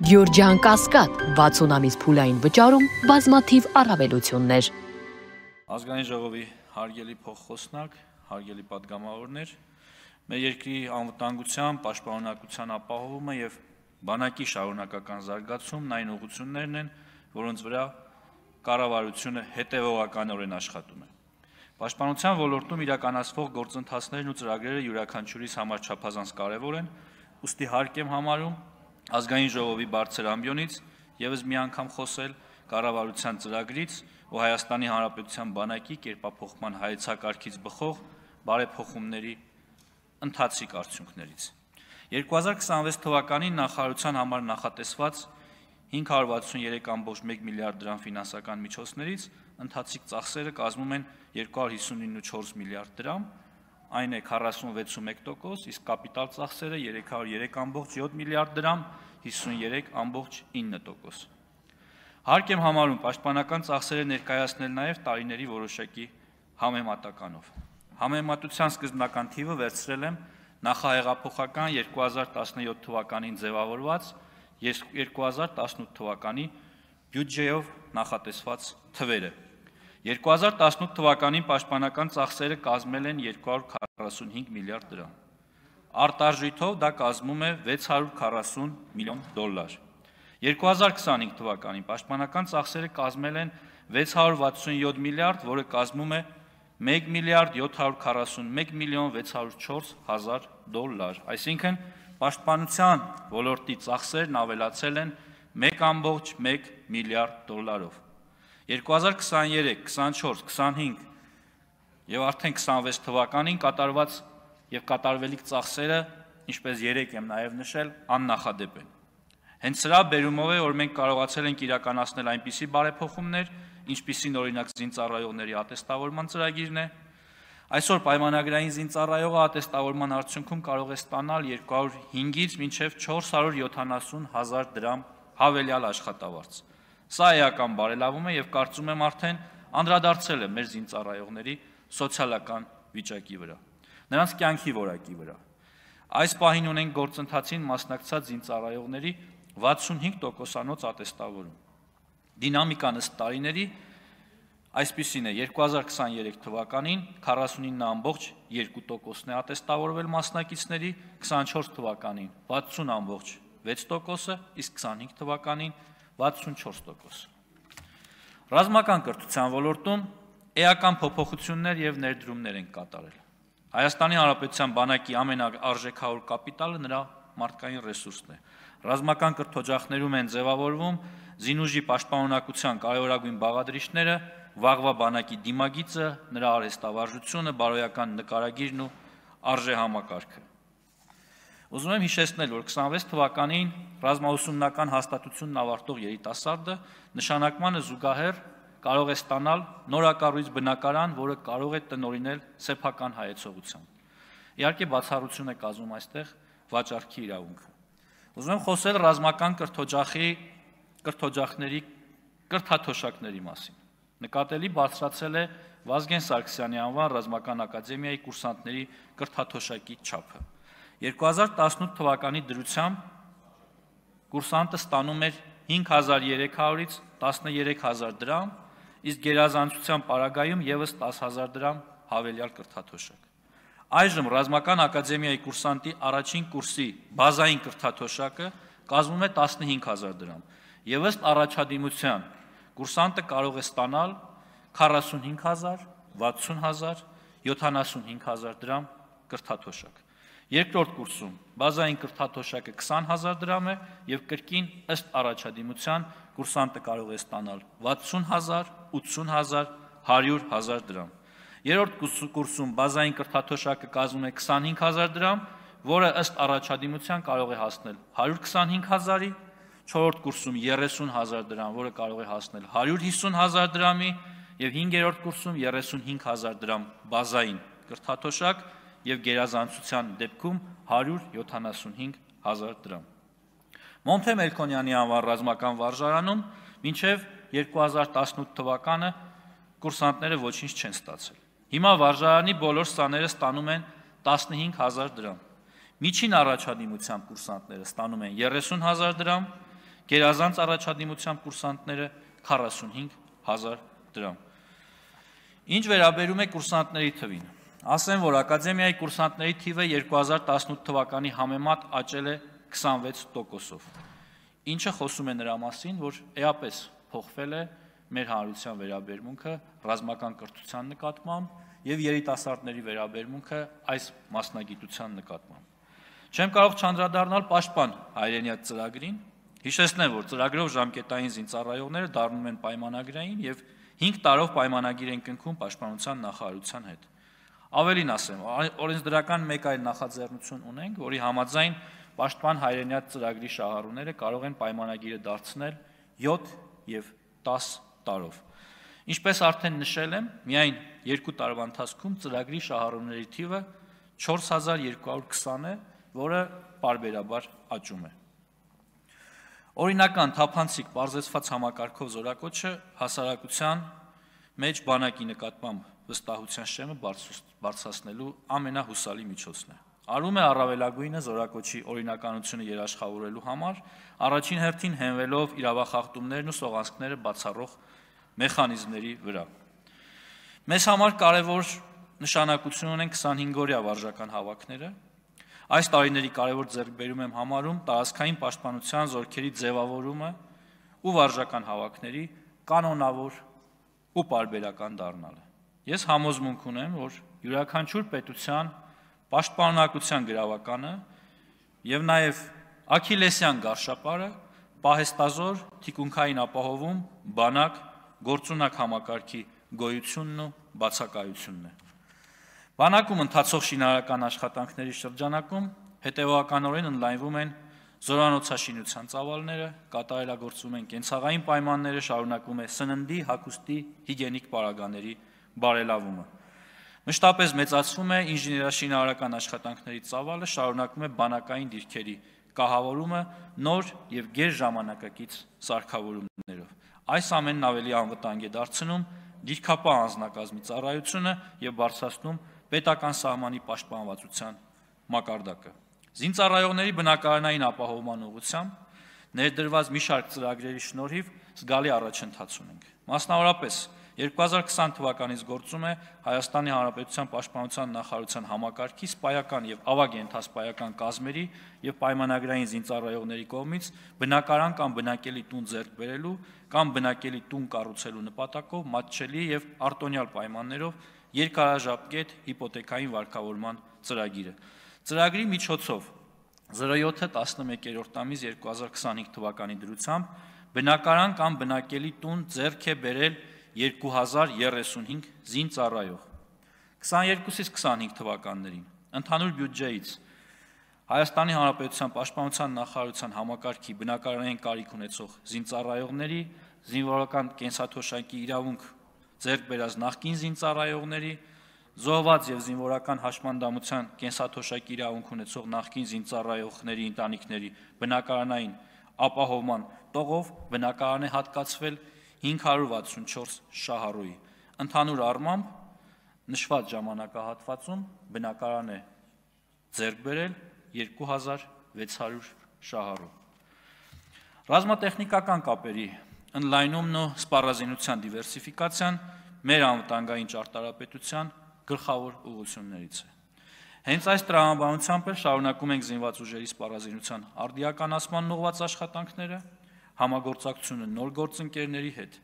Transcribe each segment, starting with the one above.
Գյորջյան Կասկադ 60 ամիս փուլային վճարում բազմաթիվ առավելություններ։ Ազգային ժողովի հարգելի փոխխոսնակ, հարգելի պատգամավորներ, մեր երկրի անվտանգության, պաշտպանունակության ապահովումը եւ բանակի շարունակական զարգացումն այն ուղղություններն են, որոնց վրա կառավարությունը հետևողականորեն աշխատում է։ Պաշտպանության ոլորտում իրականացվող գործընթացներն ու ծրագրերը յուրաքանչյուրիս համար չափազանց կարևոր են, ուստի հարկ եմ համարում Ազգային ժողովի բարձր ամբիոնից եւս մի անգամ խոսել կառավարության ծրագրից ու Հայաստանի Հանրապետության բանակի կերպափոխման հայեցակարգից բխող բարեփոխումների ընթացիկ արդյունքներից։ 2026 թվականին նախարարության համար նախատեսված 563.1 միլիարդ դրամ ֆինանսական միջոցներից ընթացիկ ծախսերը կազմում են 259.4 միլիարդ դրամ, այն է 46.1%, իսկ կապիտալ ծախսերը 303.7 միլիարդ դրամ, 53.9%։ Հարկ եմ համարում պաշտպանական ծախսերը ներկայացնել նաև տարիների որոշակի համեմատականով։ Համեմատության սկզբնական թիվը վերցրել եմ նախահեղափոխական 2017 թվականին ձևավորված 2018 թվականի բյուջեով նախատեսված թվերը։ 2018 թվականին պաշտպանական ծախսերը կազմել են 245 միլիարդ դրամ։ Արտարժույթով դա կազմում է 640 միլիոն դոլար։ 2025 թվականին պաշտպանական ծախսերը կազմել են 667 միլիարդ, որը կազմում է 1 միլիարդ 741 միլիոն 604 հազար դոլար։ Այսինքն պաշտպանության ոլորտի ծախսերն ավելացել են 1.1 միլիարդ դոլարով։ 2023, 24, 25 եւ արդեն 26 թվականին կատարված եւ կատարվելիք ծախսերը, ինչպես երեք եմ նաեւ նշել, աննախադեպ են։ Հենց սրա բերումով է, որ մենք կարողացել ենք իրականացնել այնպիսի բարեփոխումներ, ինչպիսին օրինակ զինծառայողների ատեստավորման ծրագիրն է։ Այսօր պայմանագրային զինծառայողը ատեստավորման արդյունքում կարող է ստանալ 205-ից մինչև 470 հազար դրամ հավելյալ աշխատավարձ։ Սա էական բարելավում է եւ կարծում եմ արդեն անդրադարձել է մեր զինծառայողների սոցիալական վիճակի վրա, նրանց կյանքի որակի վրա։ Այս պահին ունենք գործընթացին մասնակցած զինծառայողների 65%-անոց ատեստավորում։ Դինամիկան ըստ տարիների այսպիսին է. 2023 թվականին 49.2%-ն է ատեստավորվել մասնակիցների, 24 թվականին 60.6%-ը, իսկ 25 թվականին 64%։ Ռազմական կրթության ոլորտում էական փոփոխություններ եւ ներդրումներ են կատարել։ Հայաստանի Հանրապետության բանակի ամենաարժեքավոր կապիտալը նրա մարդկային ռեսուրսն է։ Ռազմական կրթօջախներում են ձևավորվում զինուժի պաշտպանունակության կարևորագույն բաղադրիչները, վաղվա բանակի դիմագիծը, նրա արհեստավարժությունը, բարոյական նկարագիրն ու արժեհամակարգը։ Ուզում եմ հիշեցնել, որ 26 թվականին ռազմաուսումնական հաստատությունն ավարտող երիտասարդը նշանակմանը զուգահեռ կարող է ստանալ նորակառույց բնակարան, որը կարող է տնօրինել սեփական հայեցողությամբ։ Իհարկե բացառություն է կազմում այստեղ վաճառքի իրավունքը։ Ուզում եմ խոսել ռազմական կրթօջախների կրթաթոշակների մասին։ Նկատելի բարձրացել է Վազգեն Սարգսյանի անվան ռազմական ակադեմիայի կուրսանտների կրթաթոշակի չափը։ 2018 թվականի դրությամբ կուրսանտը ստանում էր 5300-ից 13000 դրամ, իսկ գերազանցության պարագայում եւս 10000 դրամ հավելյալ կրթաթոշակ։ Այժմ ռազմական ակադեմիայի կուրսանտի առաջին կուրսի բազային կրթաթոշակը կազմում է 15000 դրամ, եւ ըստ առաջադիմության կուրսանտը կարող է ստանալ 45000, 60000, 75000 դրամ կրթաթոշակ։ Երկրորդ կուրսում բազային կրթաթոշակը 20000 դրամ է եւ կրկին ըստ առաջադիմության կուրսանտը կարող է ստանալ 60000, 80000, 100000 դրամ։ Երրորդ կուրսում բազային կրթաթոշակը կազմում է 25000 դրամ, որը ըստ առաջադիմության կարող է հասնել 125000-ի, չորրորդ կուրսում 30000 դրամ, որը կարող է հասնել 150000 դրամի եւ հինգերորդ կուրսում 35000 դրամ բազային կրթաթոշակ եւ գերազանցության դեպքում 175000 դրամ։ Մոնթե Մելքոնյանի անվան ռազմական վարժարանում մինչև 2018 թվականը կուրսանտները ոչինչ չեն ստացել։ Հիմա վարժարանի բոլոր սաները ստանում են 15000 դրամ։ Միջին առաջադիմությամբ կուրսանտները ստանում են 30000 դրամ գերազանց առաջադիմությամբ կուրսանտները 45,000 դրամ։ Ինչ վերաբերում է կուրսանտների թվին, ասեմ, որ ակադեմիայի կուրսանտների թիվը 2018 թվականի համեմատ աճել է 26%-ով, ինչը խոսում է նրա մասին, որ էապես փոխվել է մեր հանրության վերաբերմունքը ռազմական կրթության նկատմամբ եւ երիտասարդների վերաբերմունքը այս մասնագիտության նկատմամբ։ Չեմ կարող չանդրադառնալ պաշտպան հայրենիաց ծրագրին, հիշեցնեմ, որ ծրագրով ժամկետային զինծառայողները դառնում են պայմանագրային եւ 5 տարով պայմանագիր են կնքում պաշտպանության նախարարության հետ։ Ավելին ասեմ, օրենսդրական մեկ այլ նախաձեռնություն ունենք, որի համաձայն պաշտպան հայրենիաց ծրագրի շահառուները կարող են պայմանագիրը դարձնել 7 եւ 10 տարով։ Ինչպես արդեն նշել եմ, միայն 2 տարվա ընթացքում ծրագրի շահառուների թիվը 4220 է, որը պարբերաբար աճում է։ Օրինական թափանցիկ պարզեցված համակարգով զորակոչը հասարակության մեջ բանակի նկատմամբ վստահության շեմը բարձրացնելու ամենահուսալի միջոցն է։ Արում է առավելագույնը զորակոչի օրինականությունը երաշխավորելու համար, առաջին հերթին հենվելով իրավախախտումներն ու սողանցքները բացառող մեխանիզմների վրա։ Մեզ համար կարևոր նշանակություն ունեն 25-օրյա վարժական հավաքները։ Այս տարիների կարևոր ձեռքբերում եմ համարում տարածքային պաշտպանության զորքերի ձևավորումը ու վարժական հավաքների կանոնավոր ու պարբերական դառնալը։ Ես համոզմունք ունեմ, որ յուրաքանչյուր պետության պաշտպանունակության գրավականը եւ նաեւ Աքիլեսյան գարշապարը պահեստազոր թիկունքային ապահովում բանակ գործունակ համակարգի գոյությունն ու բացակայությունն է։ Բանակում ընթացող շինարարական աշխատանքների շրջանակում հետևականորեն ընդլայնվում են զորանոցաշինության ծավալները, կատարելագործվում են կենցաղային պայմանները, շարունակվում է սննդի, հագուստի, հիգիենիկ պարագաների բարելավումը։ Մշտապես մեծացվում է ինժեներաշինարարական աշխատանքների ծավալը, շարունակվում է բանակային դիրքերի կահավորումը նոր եւ գերժամանակակից սարքավորումներով։ Այս ամենն ավելի անվտանգ է դարձնում դիրքապահ անձնակազմի ծառայությունը եւ բարձրացնում պետական սահմանի պաշտպանվածության մակարդակը։ Զինծառայողների բնակարանային ապահովման ուղղությամբ ներդրված մի շարք ծրագրերի շնորհիվ զգալի առաջընթաց ունենք։ Մասնավորապես 2020 թվականից գործում է Հայաստանի Հանրապետության Պաշտպանության նախարարության համակարգի սպայական եւ ավագ ենթասպայական կազմերի եւ պայմանագրային զինծառայողների կողմից բնակարան կամ բնակելի տուն ձեռք բերելու կամ բնակելի տուն կառուցելու նպատակով մատչելի եւ արտոնյալ պայմաններով երկարաժապկետ հիպոթեքային վարկավորման ծրագիրը։ Ծրագրի միջոցով 07-11-րդ ամիս 2025 թվականի դրությամբ բնակարան կամ բնակելի տուն ձեռք է բերել 2035 զինծառայող։ 22-ից 25 թվականներին ընդհանուր բյուջեից Հայաստանի Հանրապետության Պաշտպանության նախարարության համակարգի բնակարանային կարիք ունեցող զինծառայողների, զինվորական կենսաթոշակի իրավունք ձեռք բերած նախկին զինծառայողների, զոհված եւ զինվորական հաշմանդամության կենսաթոշակի իրավունք ունեցող նախկին զինծառայողների ընտանիքների բնակարանային ապահովման տողով բնակարան է հատկացվել 564 շահառուի։ Ընդհանուր առմամբ նշված ժամանակահատվածում բնակարան է ձեռք բերել 2600 շահառու։ Ռազմատեխնիկական կապերի ընդլայնումն ու սպառազինության դիվերսիֆիկացիան մեր անվտանգային ճարտարապետության գլխավոր ուղղություններից է։ Հենց այս տրամաբանությամբ էլ շարունակում ենք զինված ուժերի սպառազինության արդիականացման ուղղված աշխատանքները, համագործակցությունը նոր գործընկերների հետ։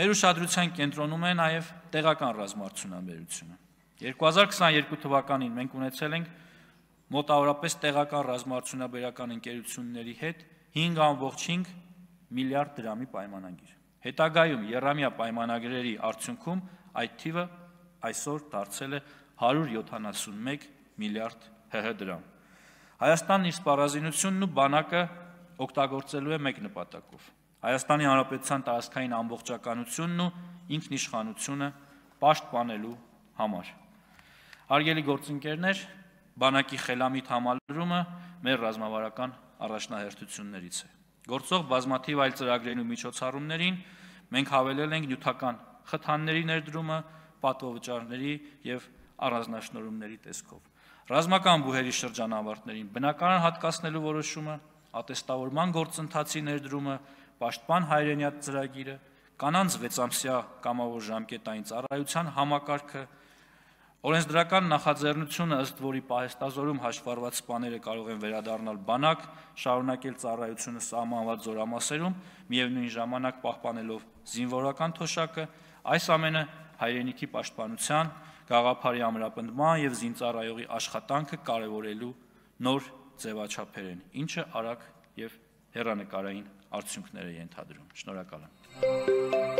Մեր ուշադրության կենտրոնում է նաև տեղական ռազմարտությունաբերությունը։ 2022 թվականին մենք ունեցել ենք մոտավորապես տեղական ռազմարտությունաբերական ընկերությունների հետ 5.5 միլիարդ դրամի պայմանագիր։ Հետագայում եռամյա պայմանագրերի արդյունքում այդ թիվը այսօր դարձել է 171 միլիարդ ՀՀ դրամ։ Հայաստանն իր սպառազինությունն ու բանակը օգտագործելու է մեկ նպատակով՝ Հայաստանի Հանրապետության տարածքային ամբողջականությունն ու ինքնիշխանությունը պաշտպանելու համար։ Հարգելի գործընկերներ, բանակի խելամիտ համալրումը մեր ռազմավարական առաջնահերթություններից է։ Գործող բազմաթիվ այլ ծրագրերին ու միջոցառումներին մենք հավելել ենք նյութական խթանների ներդրումը, պատվովճարների եւ առանձնաշնորհումների տեսքով։ Ռազմական բուհերի շրջանավարտներին բնակարան հատկացնելու որոշումը, ատեստավորման գործընթացի ներդրումը, պաշտպան հայրենյաց ծրագիրը, կանանց 6-ամսյա կամավոր ժամկետային ծառայության համակարգը, օրենսդրական նախաձեռնությունը, ըստ որի պահեստազորում հաշվառված սպաները կարող են վերադառնալ բանակ, շարունակել ծառայությունը սահմանված զորամասերում, միևնույն ժամանակ պահպանելով զինվորական թոշակը, այս ամենը հայրենիքի պաշտպանության, գաղափարի ամրապնդման եւ զինծառայողի աշխատանքը կարևորելու նոր ձևաչափեր են, ինչը արագ եւ հեռանկարային արդյունքներ է ենթադրում։ Շնորհակալ եմ։